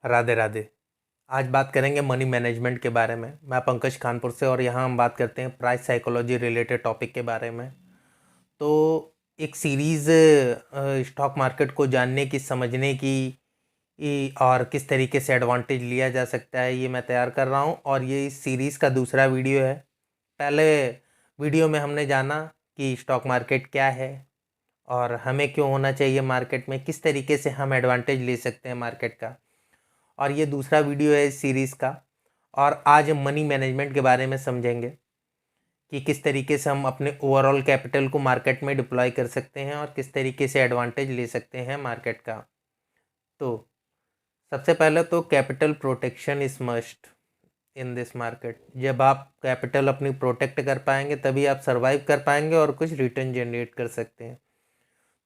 राधे राधे। आज बात करेंगे मनी मैनेजमेंट के बारे में। मैं पंकज कानपुर से और यहाँ हम बात करते हैं प्राइस साइकोलॉजी रिलेटेड टॉपिक के बारे में। तो एक सीरीज़ स्टॉक मार्केट को जानने की, समझने की और किस तरीके से एडवांटेज लिया जा सकता है, ये मैं तैयार कर रहा हूँ और ये इस सीरीज़ का दूसरा वीडियो है। पहले वीडियो में हमने जाना कि स्टॉक मार्केट क्या है और हमें क्यों होना चाहिए मार्केट में, किस तरीके से हम एडवांटेज ले सकते हैं मार्केट का। और ये दूसरा वीडियो है इस सीरीज़ का। और आज हम मनी मैनेजमेंट के बारे में समझेंगे कि किस तरीके से हम अपने ओवरऑल कैपिटल को मार्केट में डिप्लॉय कर सकते हैं और किस तरीके से एडवांटेज ले सकते हैं मार्केट का। तो सबसे पहले तो capital protection is must in this market. जब आप कैपिटल अपनी प्रोटेक्ट कर पाएंगे तभी आप सरवाइव कर पाएंगे और कुछ रिटर्न जनरेट कर सकते हैं।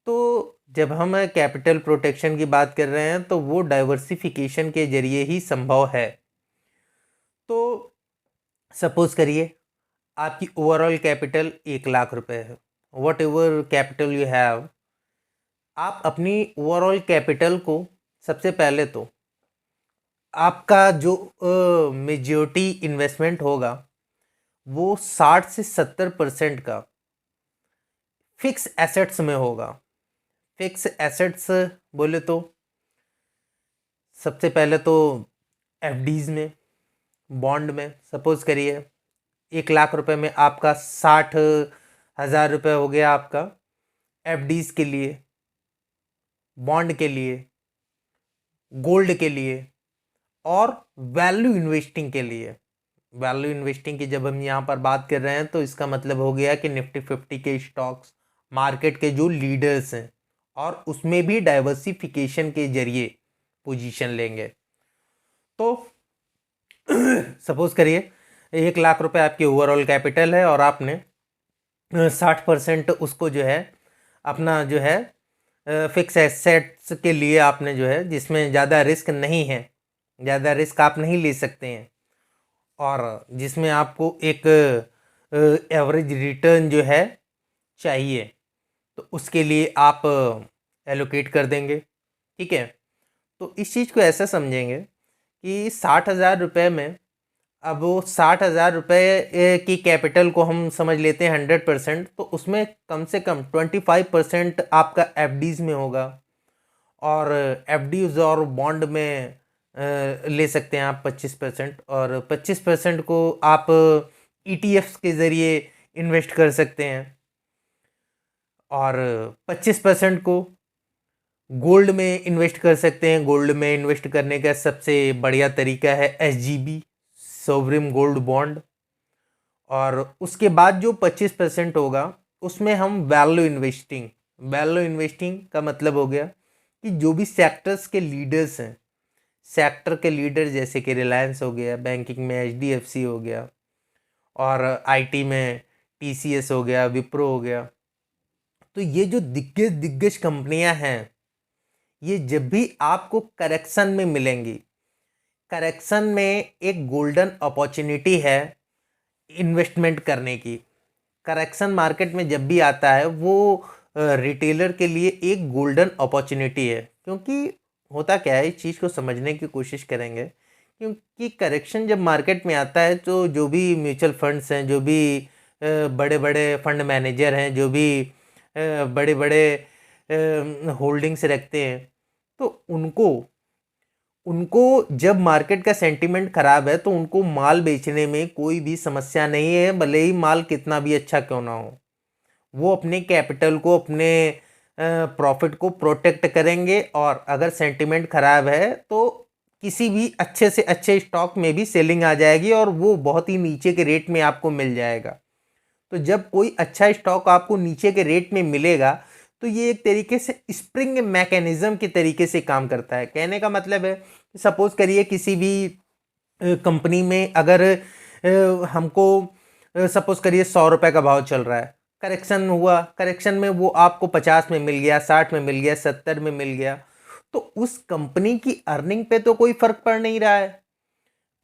तो जब हम कैपिटल प्रोटेक्शन की बात कर रहे हैं तो वो डाइवर्सिफिकेशन के जरिए ही संभव है। तो सपोज करिए आपकी ओवरऑल कैपिटल 1 लाख रुपए है। What ever capital you have, आप अपनी ओवरऑल कैपिटल को सबसे पहले तो आपका जो मेजॉरिटी इन्वेस्टमेंट होगा वो 60 से 70% का फिक्स एसेट्स में होगा। फिक्स एसेट्स बोले तो सबसे पहले तो एफडीज में, बॉन्ड में। सपोज करिए 1 लाख रुपए में आपका 60,000 रुपये हो गया आपका एफडीज के लिए, बॉन्ड के लिए, गोल्ड के लिए और वैल्यू इन्वेस्टिंग के लिए। वैल्यू इन्वेस्टिंग की जब हम यहाँ पर बात कर रहे हैं तो इसका मतलब हो गया कि निफ्टी 50 के स्टॉक्स, मार्केट के जो लीडर्स हैं, और उसमें भी डाइवर्सिफिकेशन के जरिए पोजीशन लेंगे। तो सपोज करिए 1 लाख रुपए आपकी ओवरऑल कैपिटल है और आपने 60% उसको जो है अपना जो है फिक्स एसेट्स के लिए आपने जो है, जिसमें ज़्यादा रिस्क नहीं है, ज़्यादा रिस्क आप नहीं ले सकते हैं और जिसमें आपको एक एवरेज रिटर्न जो है चाहिए, तो उसके लिए आप एलोकेट कर देंगे। ठीक है। तो इस चीज़ को ऐसा समझेंगे कि 60,000 रुपये में, अब वो 60,000 रुपये की कैपिटल को हम समझ लेते हैं 100%, तो उसमें कम से कम 25% आपका एफडीज में होगा और एफडीज और बॉन्ड में ले सकते हैं आप 25%, और 25% को आप ईटीएफ्स के ज़रिए इन्वेस्ट कर सकते हैं और 25% को गोल्ड में इन्वेस्ट कर सकते हैं। गोल्ड में इन्वेस्ट करने का सबसे बढ़िया तरीका है एसजीबी, सोवरिन गोल्ड बॉन्ड। और उसके बाद जो 25% होगा उसमें हम वैल्यू इन्वेस्टिंग, वैल्यू इन्वेस्टिंग का मतलब हो गया कि जो भी सेक्टर्स के लीडर्स हैं, सेक्टर के लीडर जैसे कि रिलायंस हो गया, बैंकिंग में एचडीएफसी हो गया और आईटी में टीसीएस हो गया, विप्रो हो गया। तो ये जो दिग्गज दिग्गज कंपनियां हैं, ये जब भी आपको करेक्शन में मिलेंगी, करेक्शन में एक गोल्डन अपॉर्चुनिटी है इन्वेस्टमेंट करने की। करेक्शन मार्केट में जब भी आता है वो रिटेलर के लिए एक गोल्डन अपॉर्चुनिटी है। क्योंकि होता क्या है, इस चीज़ को समझने की कोशिश करेंगे। क्योंकि करेक्शन जब मार्केट में आता है तो जो भी म्यूचुअल फंड्स हैं, जो भी बड़े बड़े फंड मैनेजर हैं, जो भी बड़े बड़े होल्डिंग्स रखते हैं, तो उनको उनको जब मार्केट का सेंटीमेंट खराब है तो उनको माल बेचने में कोई भी समस्या नहीं है, भले ही माल कितना भी अच्छा क्यों ना हो। वो अपने कैपिटल को, अपने प्रॉफिट को प्रोटेक्ट करेंगे और अगर सेंटीमेंट खराब है तो किसी भी अच्छे से अच्छे स्टॉक में भी सेलिंग आ जाएगी और वो बहुत ही नीचे के रेट में आपको मिल जाएगा। तो जब कोई अच्छा स्टॉक आपको नीचे के रेट में मिलेगा तो ये एक तरीके से स्प्रिंग मैकेनिज्म के तरीके से काम करता है। कहने का मतलब है, सपोज करिए किसी भी कंपनी में अगर हमको सपोज करिए 100 रुपये का भाव चल रहा है, करेक्शन हुआ, करेक्शन में वो आपको 50 में मिल गया, 60 में मिल गया, 70 में मिल गया, तो उस कंपनी की अर्निंग पे तो कोई फर्क पड़ नहीं रहा है।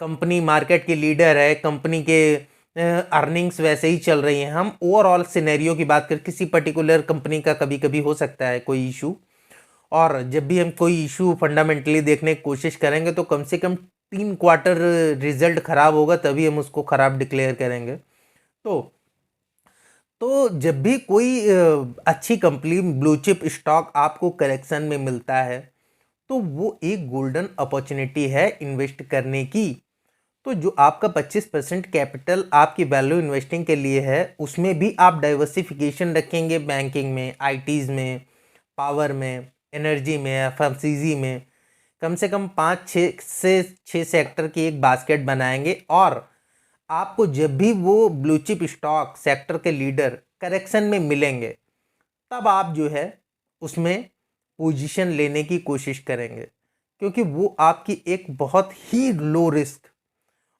कंपनी मार्केट की लीडर है, कंपनी के अर्निंग्स वैसे ही चल रही हैं। हम ओवरऑल सिनेरियो की बात करें, किसी पर्टिकुलर कंपनी का कभी कभी हो सकता है कोई इशू, और जब भी हम कोई इशू फंडामेंटली देखने की कोशिश करेंगे तो कम से कम 3 क्वार्टर रिजल्ट खराब होगा तभी हम उसको खराब डिक्लेयर करेंगे। तो जब भी कोई अच्छी कंपनी ब्लू चिप स्टॉक आपको करेक्शन में मिलता है तो वो एक गोल्डन अपॉर्चुनिटी है इन्वेस्ट करने की। तो जो आपका 25% कैपिटल आपकी वैल्यू इन्वेस्टिंग के लिए है उसमें भी आप डाइवर्सिफिकेशन रखेंगे, बैंकिंग में, आईटीज में, पावर में, एनर्जी में, एफएमसीजी में, कम से कम 5-6 सेक्टर की एक बास्केट बनाएंगे। और आपको जब भी वो ब्लू चिप स्टॉक सेक्टर के लीडर करेक्शन में मिलेंगे तब आप जो है उसमें पोजीशन लेने की कोशिश करेंगे, क्योंकि वो आपकी एक बहुत ही लो रिस्क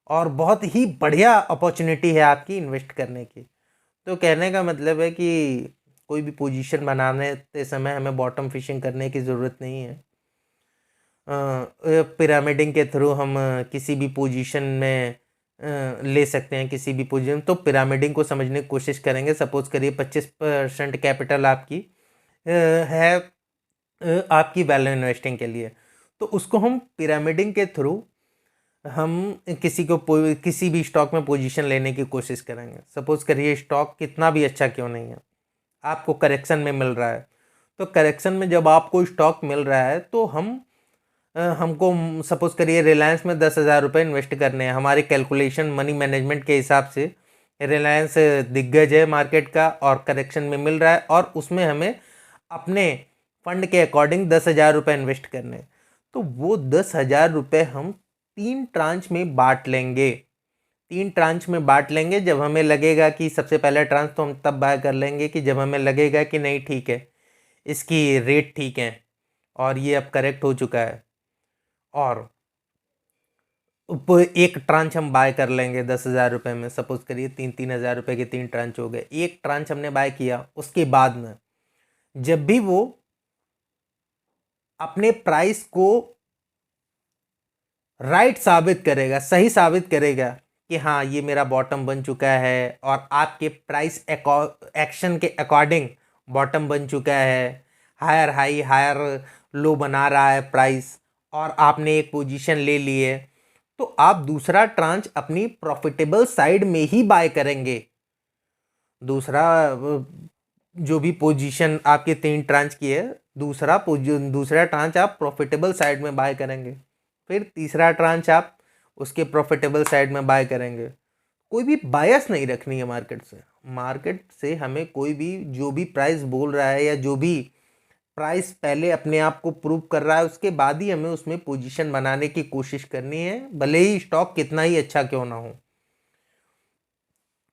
और बहुत ही बढ़िया अपॉर्चुनिटी है आपकी इन्वेस्ट करने की। तो कहने का मतलब है कि कोई भी पोजीशन बनाने के समय हमें बॉटम फिशिंग करने की ज़रूरत नहीं है। पिरामिडिंग के थ्रू हम किसी भी पोजीशन में ले सकते हैं, किसी भी पोजीशन। तो पिरामिडिंग को समझने की कोशिश करेंगे। सपोज करिए 25% कैपिटल आपकी है आपकी वैल्यू इन्वेस्टिंग के लिए, तो उसको हम पिरामिडिंग के थ्रू हम किसी भी स्टॉक में पोजीशन लेने की कोशिश करेंगे। सपोज करिए स्टॉक कितना भी अच्छा क्यों नहीं है, आपको करेक्शन में मिल रहा है। तो करेक्शन में जब आपको स्टॉक मिल रहा है तो हमको सपोज करिए रिलायंस में 10,000 रुपये इन्वेस्ट करने हैं। हमारी कैलकुलेशन मनी मैनेजमेंट के हिसाब से रिलायंस दिग्गज है मार्केट का और करेक्शन में मिल रहा है, और उसमें हमें अपने फंड के अकॉर्डिंग 10,000 रुपये इन्वेस्ट करने हैं। तो वो 10,000 रुपये हम 3 ट्रांच में बांट लेंगे। 3 ट्रांच में बांट लेंगे। जब हमें लगेगा कि सबसे पहला ट्रांच तो हम तब बाय कर लेंगे कि जब हमें लगेगा कि नहीं ठीक है, इसकी रेट ठीक है और ये अब करेक्ट हो चुका है, और एक ट्रांच हम बाय कर लेंगे 10,000 रुपये में। सपोज करिए 3-3 हज़ार रुपये के 3 ट्रांच हो गए। एक ट्रांच हमने बाय किया, उसके बाद में जब भी वो अपने प्राइस को राइट साबित करेगा, सही साबित करेगा कि हाँ ये मेरा बॉटम बन चुका है और आपके प्राइस एक्शन के अकॉर्डिंग बॉटम बन चुका है, हायर हाई हायर लो बना रहा है प्राइस, और आपने एक पोजीशन ले ली है, तो आप दूसरा ट्रांच अपनी प्रॉफिटेबल साइड में ही बाय करेंगे। जो भी पोजीशन आपके 3 ट्रांच की है, दूसरा ट्रांच आप प्रॉफिटेबल साइड में बाय करेंगे। फिर तीसरा ट्रांच आप उसके प्रॉफिटेबल साइड में बाय करेंगे। कोई भी बायस नहीं रखनी है मार्केट से हमें कोई भी जो भी प्राइस बोल रहा है या जो भी प्राइस पहले अपने आप को प्रूव कर रहा है उसके बाद ही हमें उसमें पोजीशन बनाने की कोशिश करनी है, भले ही स्टॉक कितना ही अच्छा क्यों ना हो।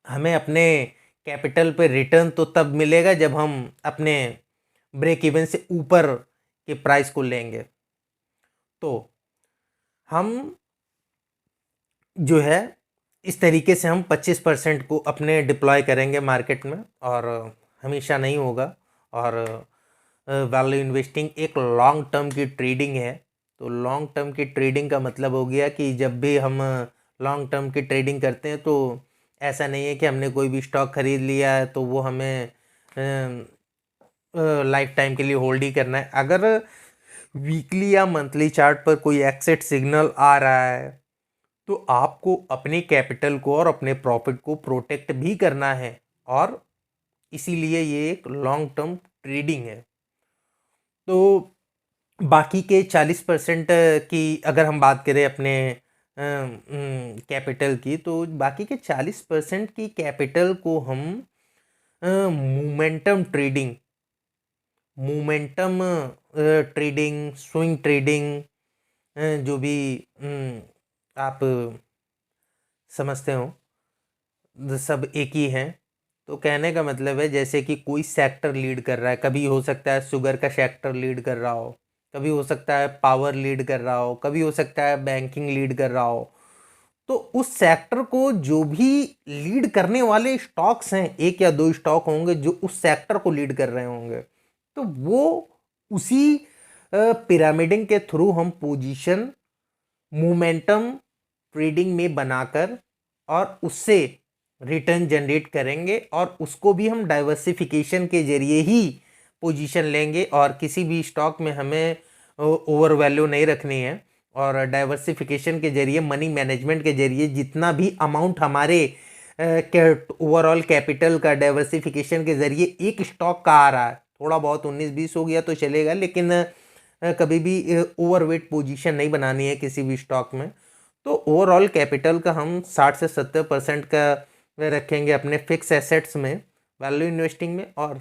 हमें अपने कैपिटल पे रिटर्न तो तब मिलेगा जब हम अपने ब्रेक इवन से ऊपर के प्राइस को लेंगे। तो हम जो है इस तरीके से हम 25% को अपने डिप्लॉय करेंगे मार्केट में, और हमेशा नहीं होगा। और वैल्यू इन्वेस्टिंग एक लॉन्ग टर्म की ट्रेडिंग है। तो लॉन्ग टर्म की ट्रेडिंग का मतलब हो गया कि जब भी हम लॉन्ग टर्म की ट्रेडिंग करते हैं तो ऐसा नहीं है कि हमने कोई भी स्टॉक खरीद लिया है तो वो हमें लाइफ टाइम के लिए होल्ड ही करना है। अगर वीकली या मंथली चार्ट पर कोई एक्सेट सिग्नल आ रहा है तो आपको अपने कैपिटल को और अपने प्रॉफिट को प्रोटेक्ट भी करना है, और इसीलिए ये एक लॉन्ग टर्म ट्रेडिंग है। तो बाकी के 40% की अगर हम बात करें अपने कैपिटल की, तो बाकी के 40% की कैपिटल को हम मोमेंटम ट्रेडिंग, स्विंग ट्रेडिंग, जो भी आप समझते हो सब एक ही हैं। तो कहने का मतलब है जैसे कि कोई सेक्टर लीड कर रहा है, कभी हो सकता है शुगर का सेक्टर लीड कर रहा हो, कभी हो सकता है पावर लीड कर रहा हो, कभी हो सकता है बैंकिंग लीड कर रहा हो। तो उस सेक्टर को जो भी लीड करने वाले स्टॉक्स हैं, एक या दो स्टॉक होंगे जो उस सेक्टर को लीड कर रहे होंगे, तो वो उसी पिरामिडिंग के थ्रू हम पोजीशन मोमेंटम ट्रेडिंग में बनाकर और उससे रिटर्न जनरेट करेंगे, और उसको भी हम डाइवर्सिफिकेशन के जरिए ही पोजीशन लेंगे और किसी भी स्टॉक में हमें ओवर वैल्यू नहीं रखनी है। और डाइवर्सिफिकेशन के जरिए, मनी मैनेजमेंट के जरिए जितना भी अमाउंट हमारे ओवरऑल कैपिटल का डाइवर्सिफिकेशन के जरिए एक स्टॉक का आ रहा है, थोड़ा बहुत 19-20 हो गया तो चलेगा, लेकिन कभी भी ओवरवेट पोजीशन नहीं बनानी है किसी भी स्टॉक में। तो ओवरऑल कैपिटल का हम 60 से 70% का रखेंगे अपने फिक्स एसेट्स में, वैल्यू इन्वेस्टिंग में, और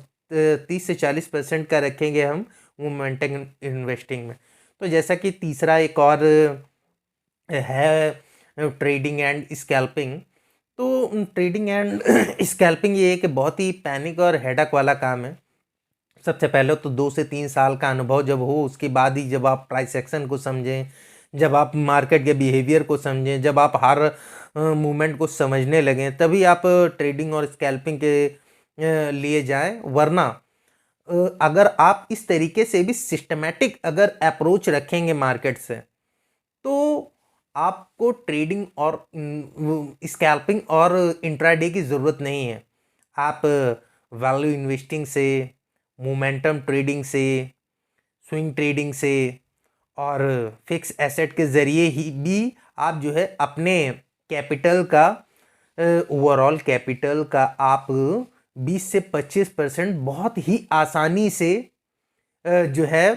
30 से 40% का रखेंगे हम मोमेंटम इन्वेस्टिंग में। तो जैसा कि तीसरा एक और है ट्रेडिंग एंड स्कैल्पिंग। तो ट्रेडिंग एंड स्कैल्पिंग ये है कि बहुत ही पैनिक और हेडक वाला काम है। सबसे पहले तो 2 से 3 साल का अनुभव जब हो, उसके बाद ही जब आप प्राइस एक्शन को समझें, जब आप मार्केट के बिहेवियर को समझें, जब आप हर मूवमेंट को समझने लगें, तभी आप ट्रेडिंग और स्कैल्पिंग के लिए जाएं। वरना अगर आप इस तरीके से भी सिस्टमेटिक अगर अप्रोच रखेंगे मार्केट से, तो आपको ट्रेडिंग और स्कैल्पिंग और इंट्राडे की ज़रूरत नहीं है। आप वैल्यू इन्वेस्टिंग से, मोमेंटम ट्रेडिंग से, स्विंग ट्रेडिंग से और फिक्स एसेट के ज़रिए ही भी आप जो है अपने कैपिटल का, ओवरऑल कैपिटल का आप 20 से 25% बहुत ही आसानी से जो है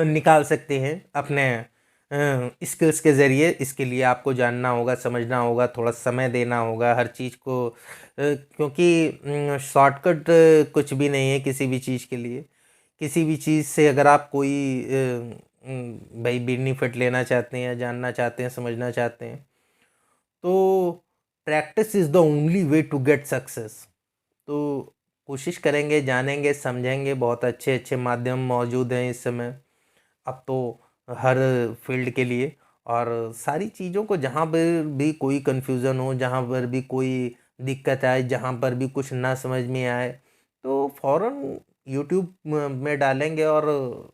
निकाल सकते हैं अपने स्किल्स के ज़रिए। इसके लिए आपको जानना होगा, समझना होगा, थोड़ा समय देना होगा हर चीज़ को, क्योंकि शॉर्टकट कुछ भी नहीं है किसी भी चीज़ के लिए। किसी भी चीज़ से अगर आप कोई भाई बेनिफिट लेना चाहते हैं या जानना चाहते हैं, समझना चाहते हैं, तो practice is the only way to get success. तो कोशिश करेंगे, जानेंगे, समझेंगे। बहुत अच्छे अच्छे माध्यम मौजूद हैं इस समय अब तो हर फील्ड के लिए। और सारी चीज़ों को, जहाँ पर भी कोई कन्फ्यूज़न हो, जहाँ पर भी कोई दिक्कत आए, जहाँ पर भी कुछ ना समझ में आए, तो फ़ौरन यूट्यूब में डालेंगे और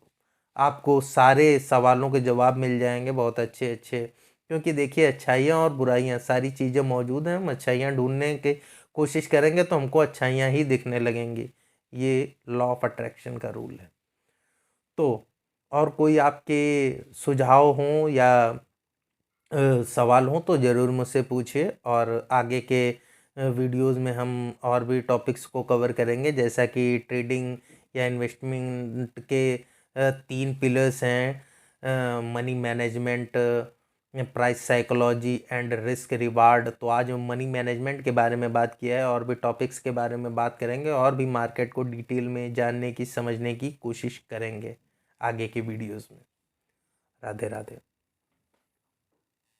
आपको सारे सवालों के जवाब मिल जाएंगे, बहुत अच्छे अच्छे। क्योंकि देखिए, अच्छाइयाँ और बुराइयाँ सारी चीज़ें मौजूद हैं। हम अच्छाइयाँ ढूंढने की कोशिश करेंगे तो हमको अच्छाइयाँ ही दिखने लगेंगी। ये लॉ ऑफ अट्रैक्शन का रूल है। तो और कोई आपके सुझाव हों या सवाल हों तो ज़रूर मुझसे पूछिए, और आगे के वीडियोस में हम और भी टॉपिक्स को कवर करेंगे, जैसा कि ट्रेडिंग या इन्वेस्टमेंट के 3 पिलर्स हैं, money management, price psychology and risk reward. तो आज हम मनी मैनेजमेंट के बारे में बात किया है, और भी टॉपिक्स के बारे में बात करेंगे, और भी मार्केट को डिटेल में जानने की, समझने की कोशिश करेंगे आगे के वीडियोस में। राधे राधे।